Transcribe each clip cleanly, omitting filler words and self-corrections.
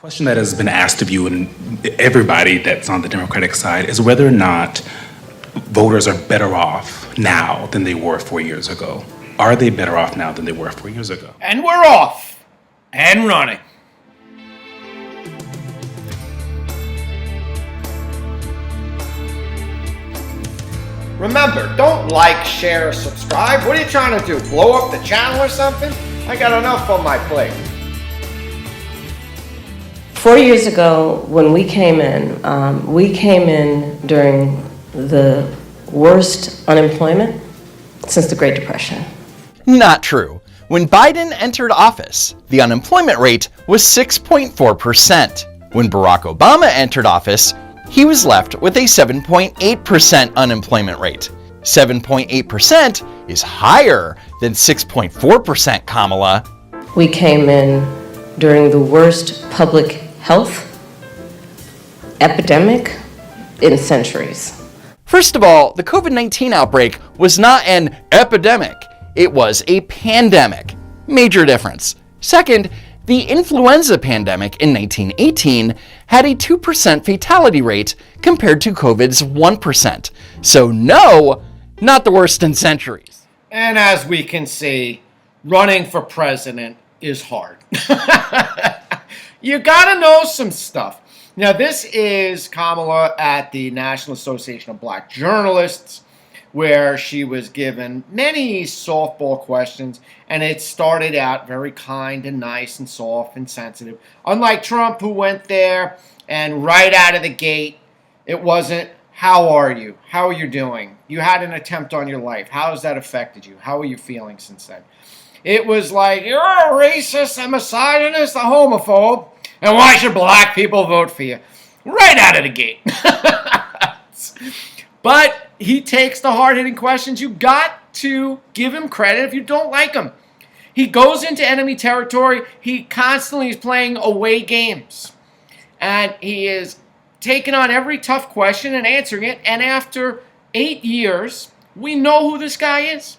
Question that has been asked of you and everybody that's on the Democratic side is whether or not voters are better off now than they were 4 years ago. Are they better off now than they were 4 years ago? And we're off and running. Remember, don't like, share, or subscribe. What are you trying to do? Blow up the channel or something? I got enough on my plate. 4 years ago, when we came in during the worst unemployment since the Great Depression. Not true. When Biden entered office, the unemployment rate was 6.4%. When Barack Obama entered office, he was left with a 7.8% unemployment rate. 7.8% is higher than 6.4%, Kamala. We came in during the worst public health epidemic in centuries. First of all, the COVID-19 outbreak was not an epidemic, it was a pandemic. Major difference. Second, the influenza pandemic in 1918 had a 2% fatality rate compared to COVID's 1%. So no, not the worst in centuries. And as we can see, running for president is hard. You gotta know some stuff. Now, this is Kamala at the National Association of Black Journalists, where she was given many softball questions, and it started out very kind and nice and soft and sensitive. Unlike Trump, who went there and right out of the gate, it wasn't, how are you? How are you doing? You had an attempt on your life. How has that affected you? How are you feeling since then? It was like, you're a racist, a misogynist, a homophobe, and why should black people vote for you? Right out of the gate. But he takes the hard-hitting questions. You got to give him credit if you don't like him. He goes into enemy territory. He constantly is playing away games. And he is taking on every tough question and answering it. And after 8 years, we know who this guy is.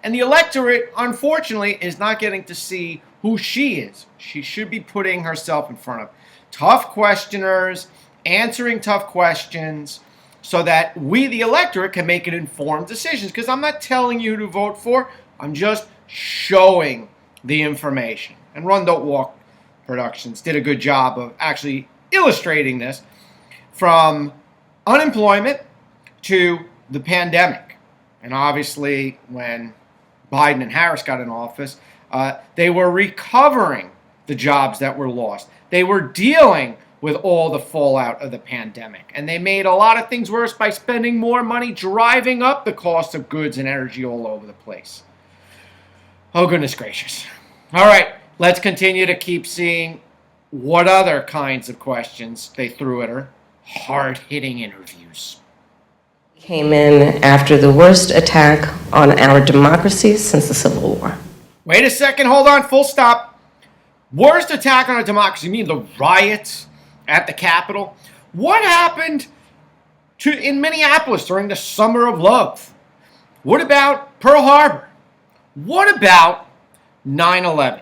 And the electorate, unfortunately, is not getting to see who she is. She should be putting herself in front of tough questioners, answering tough questions, so that we, the electorate, can make an informed decision. Because I'm not telling you who to vote for. I'm just showing the information. And Run Don't Walk Productions did a good job of actually illustrating this from unemployment to the pandemic. And obviously, when Biden and Harris got in office, they were recovering the jobs that were lost. They were dealing with all the fallout of the pandemic. And they made a lot of things worse by spending more money driving up the cost of goods and energy all over the place. Oh, goodness gracious. All right, let's continue to keep seeing what other kinds of questions they threw at her. Hard-hitting interviews. Came in after the worst attack on our democracy since the Civil War. Wait a second, hold on, full stop. Worst attack on our democracy, you mean the riots at the Capitol? What happened in Minneapolis during the Summer of Love? What about Pearl Harbor? What about 9/11?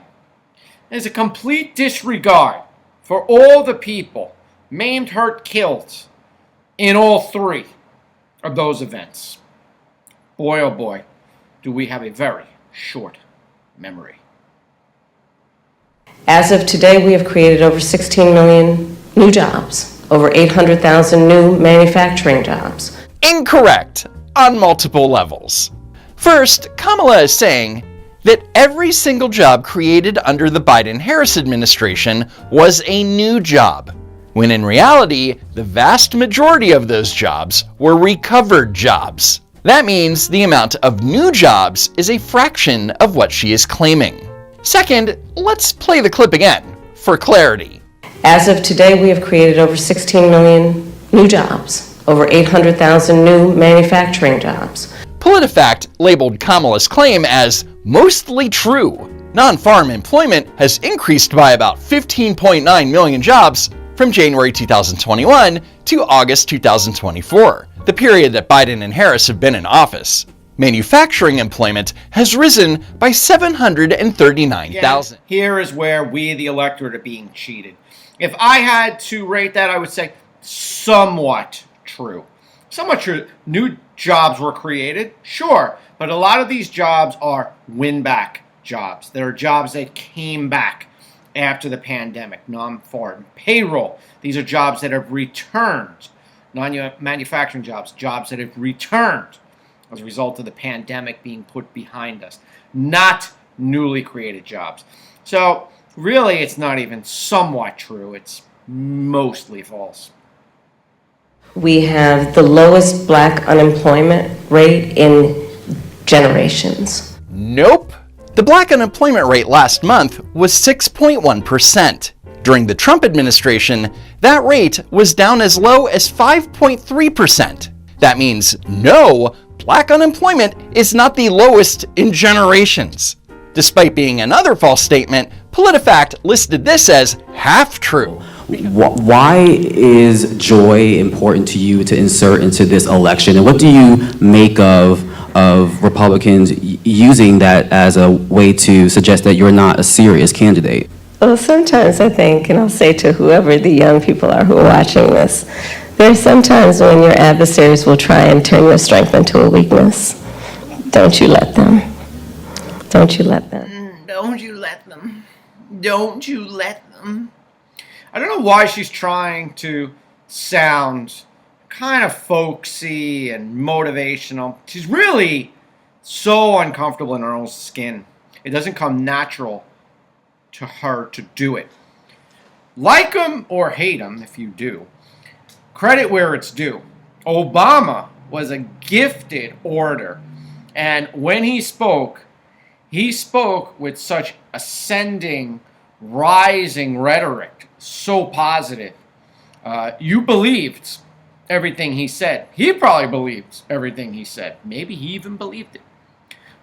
There's a complete disregard for all the people maimed, hurt, killed in all three of those events. Boy, oh boy, do we have a very short memory. As of today, we have created over 16 million new jobs, over 800,000 new manufacturing jobs. Incorrect on multiple levels. First, Kamala is saying that every single job created under the Biden-Harris administration was a new job, when in reality, the vast majority of those jobs were recovered jobs. That means the amount of new jobs is a fraction of what she is claiming. Second, let's play the clip again, for clarity. As of today, we have created over 16 million new jobs, over 800,000 new manufacturing jobs. PolitiFact labeled Kamala's claim as mostly true. Non-farm employment has increased by about 15.9 million jobs from January 2021 to August 2024, the period that Biden and Harris have been in office. Manufacturing employment has risen by 739,000. Here is where we, the electorate, are being cheated. If I had to rate that, I would say somewhat true. Somewhat true. New jobs were created, sure, but a lot of these jobs are win-back jobs. There are jobs that came back after the pandemic, non-foreign payroll. These are jobs that have returned, non-manufacturing jobs that have returned as a result of the pandemic being put behind us, not newly created jobs. So really, it's not even somewhat true. It's mostly false. We have the lowest black unemployment rate in generations. Nope. The black unemployment rate last month was 6.1%. During the Trump administration, that rate was down as low as 5.3%. That means no, black unemployment is not the lowest in generations. Despite being another false statement, PolitiFact listed this as half true. Why is joy important to you to insert into this election? And what do you make of Republicans using that as a way to suggest that you're not a serious candidate? Well, sometimes I think, and I'll say to whoever the young people are who are watching this, there's sometimes when your adversaries will try and turn your strength into a weakness. Don't you let them. Don't you let them. Don't you let them. Don't you let them. I don't know why she's trying to sound kind of folksy and motivational. She's really so uncomfortable in her own skin. It doesn't come natural to her to do it. Like him or hate him, if you do, credit where it's due. Obama was a gifted orator, and when he spoke with such ascending, rising rhetoric, so positive. You believed everything he said. He probably believed everything he said. Maybe he even believed it.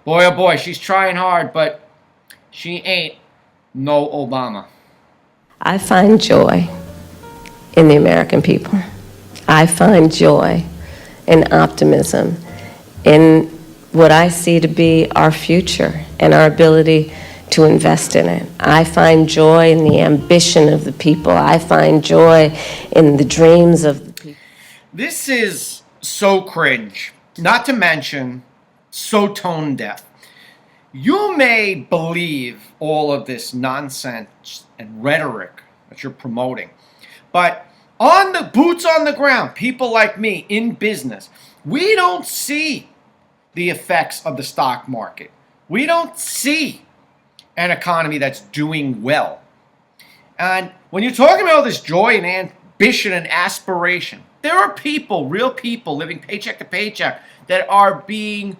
Boy, oh boy, she's trying hard, but she ain't no Obama. I find joy in the American people. I find joy and optimism in what I see to be our future and our ability to invest in it. I find joy in the ambition of the people. I find joy in the dreams of the people. This is so cringe, not to mention so tone deaf. You may believe all of this nonsense and rhetoric that you're promoting, but on the boots on the ground, people like me in business, we don't see the effects of the stock market. We don't see an economy that's doing well. And when you're talking about all this joy and ambition and aspiration, there are people, real people, living paycheck to paycheck that are being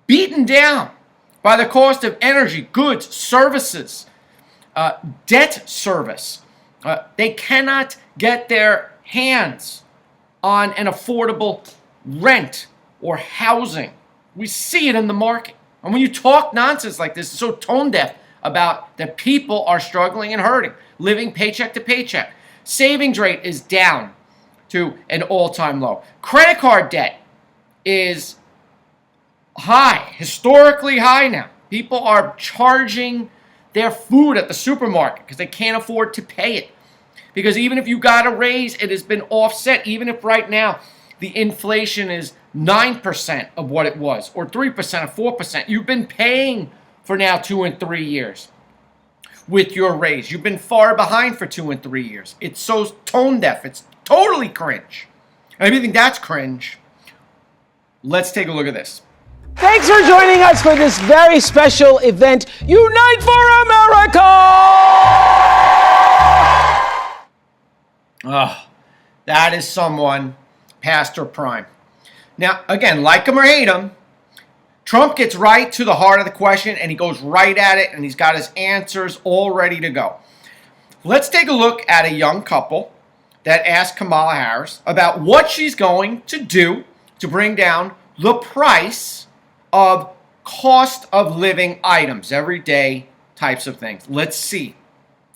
beaten down by the cost of energy, goods, services, debt service. They cannot get their hands on an affordable rent or housing. We see it in the market. And when you talk nonsense like this, it's so tone deaf about that people are struggling and hurting, living paycheck to paycheck. Savings rate is down to an all-time low. Credit card debt is high, historically high now. People are charging their food at the supermarket because they can't afford to pay it. Because even if you got a raise, it has been offset. Even if right now the inflation is 9% of what it was, or 3% or 4%, you've been paying for now 2 and 3 years with your raise. You've been far behind for 2 and 3 years. It's so tone deaf. It's totally cringe. And if you think that's cringe, let's take a look at this. Thanks for joining us for this very special event, Unite for America! Oh, that is someone past her prime. Now, again, like him or hate him, Trump gets right to the heart of the question, and he goes right at it, and he's got his answers all ready to go. Let's take a look at a young couple that asked Kamala Harris about what she's going to do to bring down the price of cost of living items, everyday types of things. Let's see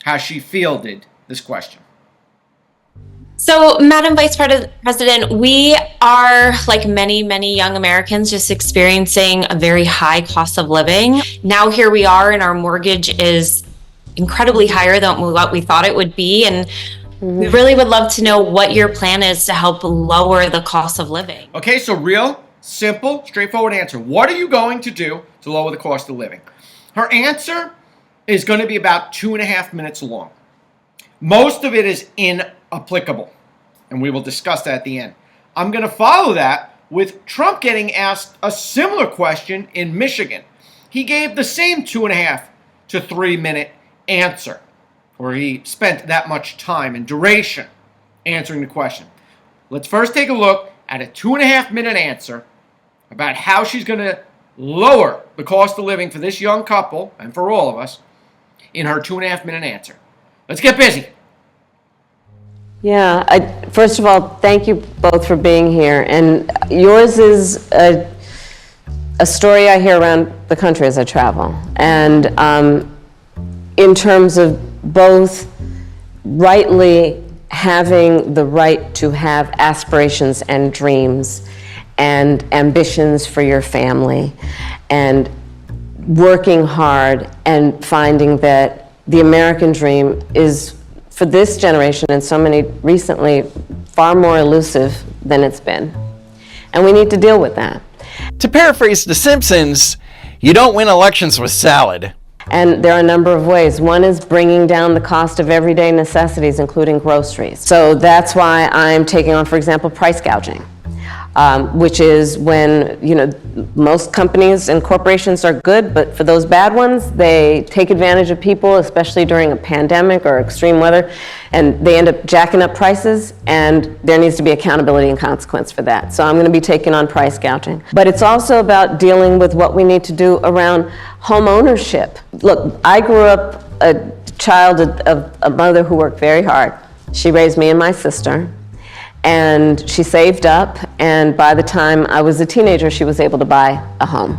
how she fielded this question. So, Madam Vice President, we are, like many, many young Americans, just experiencing a very high cost of living. Now here we are, and our mortgage is incredibly higher than what we thought it would be. And we really would love to know what your plan is to help lower the cost of living. Okay, so real, simple, straightforward answer. What are you going to do to lower the cost of living? Her answer is going to be about 2.5 minutes long. Most of it is inapplicable, and we will discuss that at the end. I'm going to follow that with Trump getting asked a similar question in Michigan. He gave the same 2.5 to 3 minute answer, or he spent that much time and duration answering the question. Let's first take a look at a 2.5 minute answer about how she's going to lower the cost of living for this young couple and for all of us in her 2.5 minute answer. Let's get busy. Yeah, first of all, thank you both for being here. And yours is a story I hear around the country as I travel. And in terms of both rightly having the right to have aspirations and dreams and ambitions for your family, and working hard and finding that the American dream is, for this generation and so many recently, far more elusive than it's been. And we need to deal with that. To paraphrase The Simpsons, you don't win elections with salad. And there are a number of ways. One is bringing down the cost of everyday necessities, including groceries. So that's why I'm taking on, for example, price gouging. Which is when, most companies and corporations are good, but for those bad ones, they take advantage of people, especially during a pandemic or extreme weather, and they end up jacking up prices, and there needs to be accountability and consequence for that. So I'm going to be taking on price gouging. But it's also about dealing with what we need to do around home ownership. Look, I grew up a child of a mother who worked very hard. She raised me and my sister. And she saved up, and by the time I was a teenager, she was able to buy a home.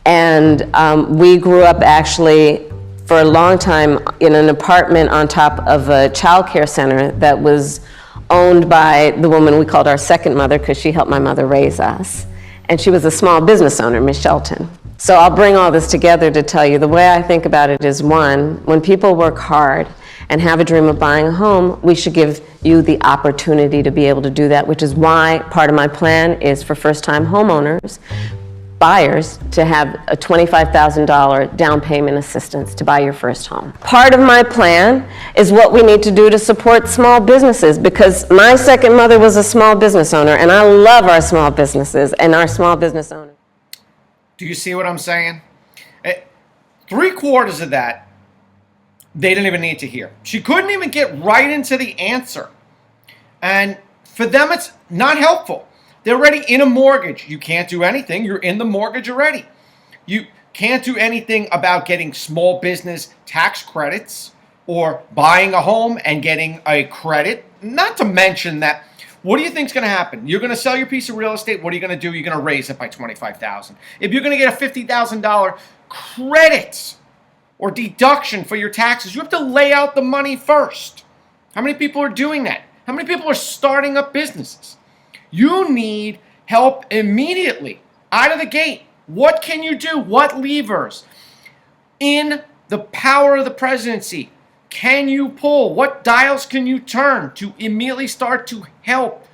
And we grew up actually for a long time in an apartment on top of a child care center that was owned by the woman we called our second mother, because she helped my mother raise us. And she was a small business owner, Miss Shelton. So I'll bring all this together to tell you the way I think about it is, one, when people work hard and have a dream of buying a home, we should give you the opportunity to be able to do that, which is why part of my plan is for first-time homeowners, buyers, to have a $25,000 down payment assistance to buy your first home. Part of my plan is what we need to do to support small businesses, because my second mother was a small business owner, and I love our small businesses and our small business owners. Do you see what I'm saying? 3/4 of that they didn't even need to hear. She couldn't even get right into the answer. And for them, it's not helpful. They're already in a mortgage. You can't do anything. You're in the mortgage already. You can't do anything about getting small business tax credits or buying a home and getting a credit. Not to mention that, what do you think is going to happen? You're going to sell your piece of real estate. What are you going to do? You're going to raise it by $25,000. If you're going to get a $50,000 credit or deduction for your taxes, you have to lay out the money first. How many people are doing that? How many people are starting up businesses? You need help immediately, out of the gate. What can you do? What levers in the power of the presidency can you pull? What dials can you turn to immediately start to help?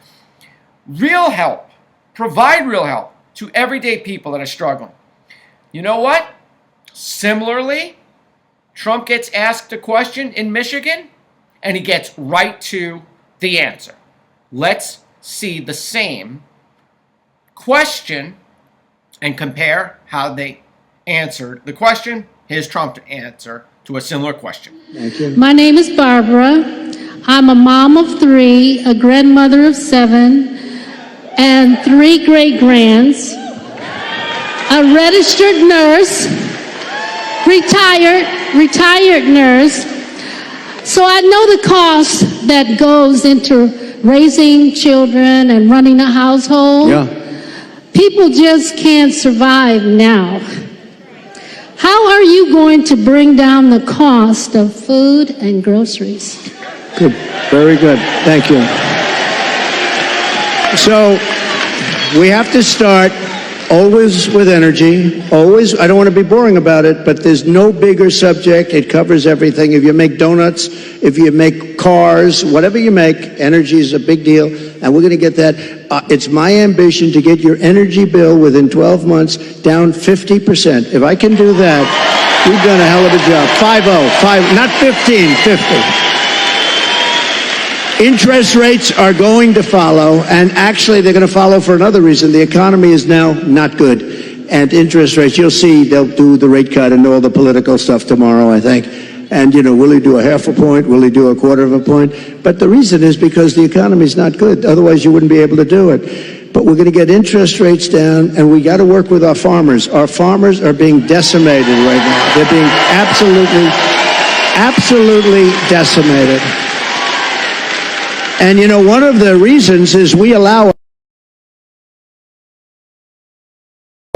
Real help. Provide real help to everyday people that are struggling. You know what? Similarly, Trump gets asked a question in Michigan, and he gets right to the answer. Let's see the same question and compare how they answered the question. Here's Trump's answer to a similar question. Thank you. My name is Barbara. I'm a mom of 3, a grandmother of 7, and 3 great-grands, a registered nurse, retired nurse. So I know the cost that goes into raising children and running a household. Yeah. People just can't survive now. How are you going to bring down the cost of food and groceries? Good Very good. Thank you. So we have to start always with energy. Always. I don't want to be boring about it, but there's no bigger subject. It covers everything. If you make donuts, if you make cars, whatever you make, energy is a big deal, and we're going to get that. It's my ambition to get your energy bill within 12 months down 50%. If I can do that, we've done a hell of a job. 5-0, not 15, 50. Interest rates are going to follow, and actually they're going to follow for another reason. The economy is now not good, and interest rates, you'll see they'll do the rate cut and all the political stuff tomorrow, I think. And, will he do a half a point? Will he do a quarter of a point? But the reason is because the economy is not good. Otherwise, you wouldn't be able to do it. But we're going to get interest rates down, and we got to work with our farmers. Our farmers are being decimated right now. They're being absolutely decimated. And, one of the reasons is we allow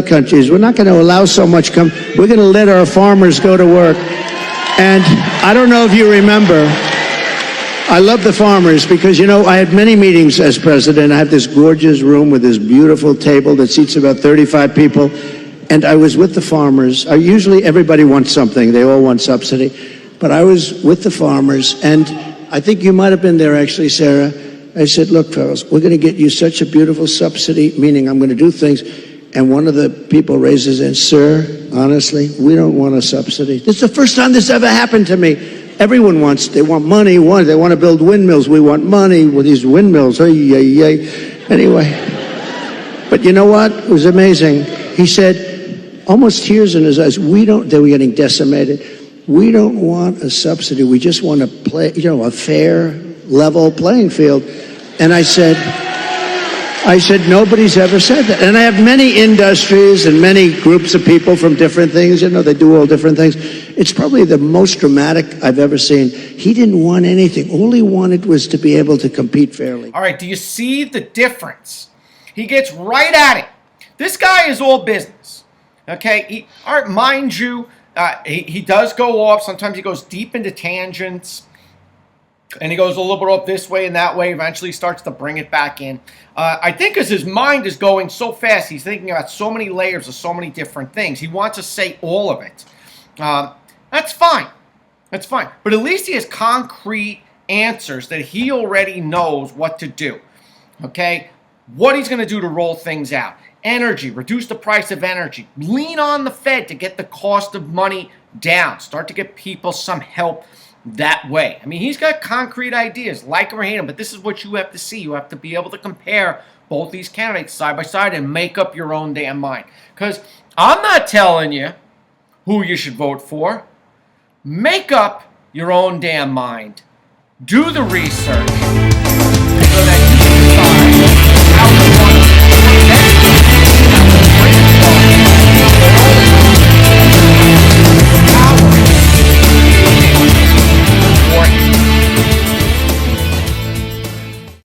countries. We're not going to allow so much we're going to let our farmers go to work. And I don't know if you remember, I love the farmers because, I had many meetings as president. I have this gorgeous room with this beautiful table that seats about 35 people. And I was with the farmers. Usually everybody wants something. They all want subsidy. But I was with the farmers, and I think you might have been there, actually, Sarah. I said, look, fellas, we're going to get you such a beautiful subsidy, meaning I'm going to do things. And one of the people raises his hand, sir, honestly, we don't want a subsidy. This is the first time this ever happened to me. Everyone they want money, they want to build windmills. We want money with these windmills. Anyway, but you know what? It was amazing. He said, almost tears in his eyes, they were getting decimated. We don't want a subsidy. We just want to play, a fair, level playing field. And I said, nobody's ever said that. And I have many industries and many groups of people from different things. They do all different things. It's probably the most dramatic I've ever seen. He didn't want anything. All he wanted was to be able to compete fairly. All right, do you see the difference? He gets right at it. This guy is all business. Okay? All right, mind you, he does go off. Sometimes he goes deep into tangents. And he goes a little bit off this way and that way. Eventually he starts to bring it back in. I think because his mind is going so fast, he's thinking about so many layers of so many different things. He wants to say all of it. That's fine. That's fine. But at least he has concrete answers that he already knows what to do. Okay? What he's going to do to roll things out. Energy. Reduce the price of energy. Lean on the Fed to get the cost of money down. Start to get people some help that way. I mean, he's got concrete ideas, like him or hate him, but this is what you have to see. You have to be able to compare both these candidates side by side and make up your own damn mind. Because I'm not telling you who you should vote for. Make up your own damn mind. Do the research. Until next